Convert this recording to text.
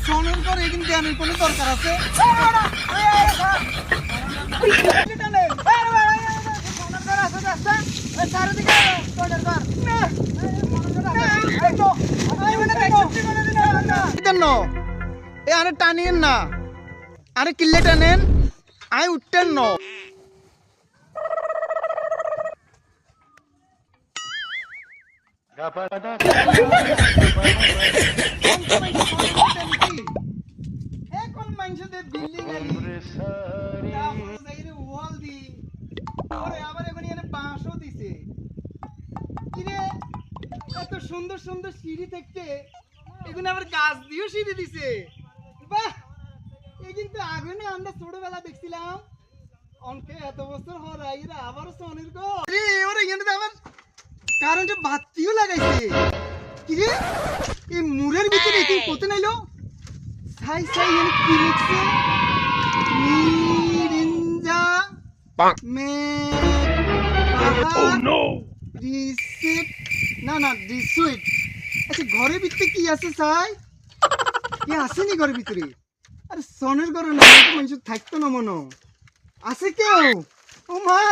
সনের পর এখানে জ্ঞানের কোনো দরকার আছে? আরে টানিয়েন না, আরে কিল্লে টানেন, আই উঠতেন ন। এখন মানুষদের বিল্ডিং ওয়াল দি আবার এখন এখানে বাঁশও দিছে। কিরে এত সুন্দর সুন্দর সিঁড়ি দেখতে, এখানে আবার গাছ দিয়েও সিঁড়ি দিছে। বাহ, এই কিন্তু আগে না আমরা ছোটবেলা দেখছিলাম অনকে এত বছর হওয়ার আগে আবারও সনির গো এবার এখানে তো আবার কারেন্টের বাতিও লাগাইছে। কিরে এই মুরের ভিতরে কি কোতে নাইলো? সাই সাই এনে কি লিখছে? নিরিঞ্জা মে ও নো রিসিট, না না রিসুইট। আচ্ছা ঘরের ভিতরে কি আছে সাই? কি আসেনি ঘরের ভিতরে? আরে সনের ঘরে না মানুষ থাকতো না মনো আছে কেউ? ও মা